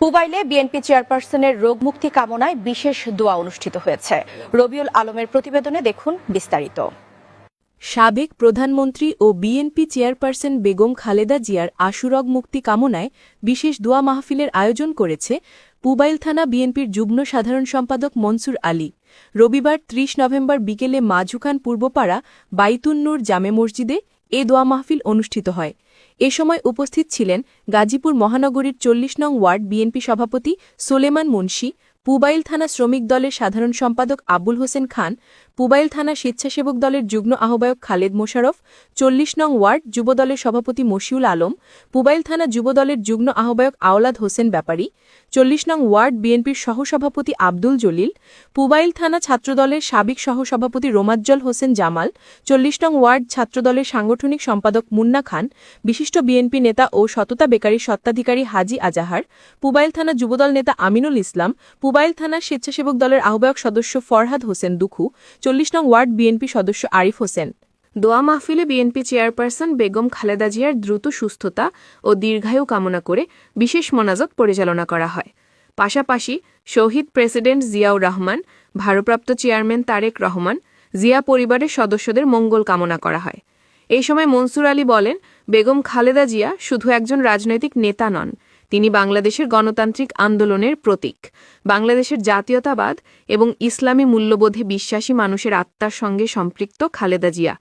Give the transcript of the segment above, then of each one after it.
পুবাইলে BNP চেয়ারপারসনের রোগমুক্তি কামনায় বিশেষ দোয়া অনুষ্ঠিত হয়েছে। রবিউল আলমের প্রতিবেদনে দেখুন বিস্তারিত। সাবেক প্রধানমন্ত্রী ও বিএনপি চেয়ারপারসন বেগম খালেদা জিয়ার আশুরগ মুক্তি কামনায় বিশেষ দোয়া মাহফিলের আয়োজন করেছে পুবাইল থানা বিএনপির যুগ্ম সাধারণ সম্পাদক মনসুর আলী। রবিবার ৩০ নভেম্বর বিকেলে মাঝুখান পূর্বপাড়া বাইতুন নূর জামে মসজিদে এ দোয়া মাহফিল অনুষ্ঠিত হয়। এ সময় উপস্থিত ছিলেন গাজীপুর মহানগরীর ৪০ নং ওয়ার্ড বিএনপি সভাপতি সোলেমান মুন্সি, পুবাইল থানা শ্রমিক দলের সাধারণ সম্পাদক আবুল হোসেন খান, পুবাইল থানা স্বেচ্ছাসেবক দলের যুগ্ম আহ্বায়ক খালেদ মোশাররফ, ৪০ নং ওয়ার্ড যুবদলের সভাপতি মশিউল আলম, পুবাইল থানা যুবদলের যুগ্ম আহ্বায়ক আওলাদ হোসেন ব্যাপারী, ৪০ নং ওয়ার্ড বিএনপির সহসভাপতি আব্দুল জলিল, পুবাইল থানা ছাত্রদলের সাবেক সহসভাপতি রোমাজ্জল হোসেন জামাল, ৪০ নং ওয়ার্ড ছাত্রদলের সাংগঠনিক সম্পাদক মুন্না খান, বিশিষ্ট বিএনপি নেতা ও সততা বেকারির স্বত্বাধিকারী হাজি আজাহার, পুবাইল থানা যুবদল নেতা আমিনুল ইসলাম, পুবাইল থানার স্বেচ্ছাসেবক দলের আহ্বায়ক সদস্য ফরহাদ হোসেন দুখু, ৪০ নং ওয়ার্ড বিএনপি সদস্য আরিফ হোসেন। দোয়া মাহফিলে বিএনপি চেয়ারপারসন বেগম খালেদা জিয়ার দ্রুত সুস্থতা ও দীর্ঘায়ু কামনা করে বিশেষ মোনাজাত পরিচালনা করা হয়। পাশাপাশি শহীদ প্রেসিডেন্ট জিয়াউর রহমান, ভারপ্রাপ্ত চেয়ারম্যান তারেক রহমান, জিয়া পরিবারের সদস্যদের মঙ্গল কামনা করা হয়। এই সময় মনসুর আলী বলেন, বেগম খালেদা জিয়া শুধু একজন রাজনৈতিক নেতা নন, তিনি বাংলাদেশের গণতান্ত্রিক আন্দোলনের প্রতীক। বাংলাদেশের জাতীয়তাবাদ এবং ইসলামী মূল্যবোধে বিশ্বাসী মানুষের আত্মার সঙ্গে সম্পৃক্ত খালেদা জিয়া।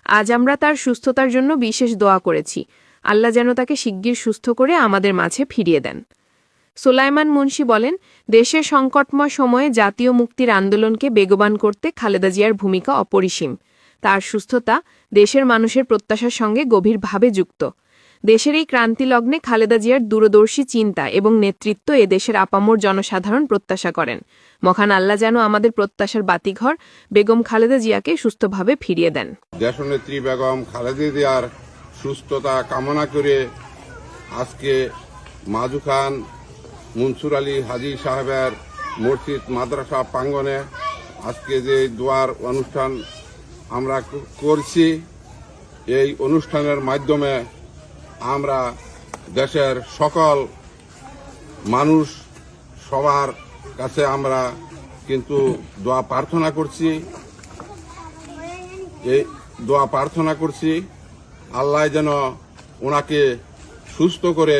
আজ আমরা তার সুস্থতার জন্য বিশেষ দোয়া করেছি। আল্লাহ যেন তাকে শিগগির সুস্থ করে আমাদের মাঝে ফিরিয়ে দেন। সোলাইমান মুন্সি বলেন, দেশের সংকটময় সময়ে জাতীয় মুক্তির আন্দোলনকে বেগবান করতে খালেদা জিয়ার ভূমিকা অপরিসীম। তার সুস্থতা দেশের মানুষের প্রত্যাশার সঙ্গে গভীরভাবে যুক্ত। দেশের এই ক্রান্তিলগ্নে খালেদা জিয়ার দূরদর্শী চিন্তা এবং নেতৃত্ব এ দেশের আপামর জনসাধারণ প্রত্যাশা করেন। মহান আল্লাহ যেন আমাদের প্রত্যাশার বাতিঘর বেগম খালেদা জিয়াকে সুস্থভাবে ফিরিয়ে দেন। দেশনেত্রী বেগম খালেদা জিয়ার সুস্থতা কামনা করে আজকে মাঝুখান মনসুর আলী হাজী সাহেবের মসজিদ মাদ্রাসা প্রাঙ্গণে আজকে যে দোয়ার অনুষ্ঠান আমরা করছি, এই অনুষ্ঠানের মাধ্যমে আমরা দেশের সকল মানুষ সবার কাছে আমরা কিন্তু দোয়া প্রার্থনা করছি, আল্লাহ যেন ওনাকে সুস্থ করে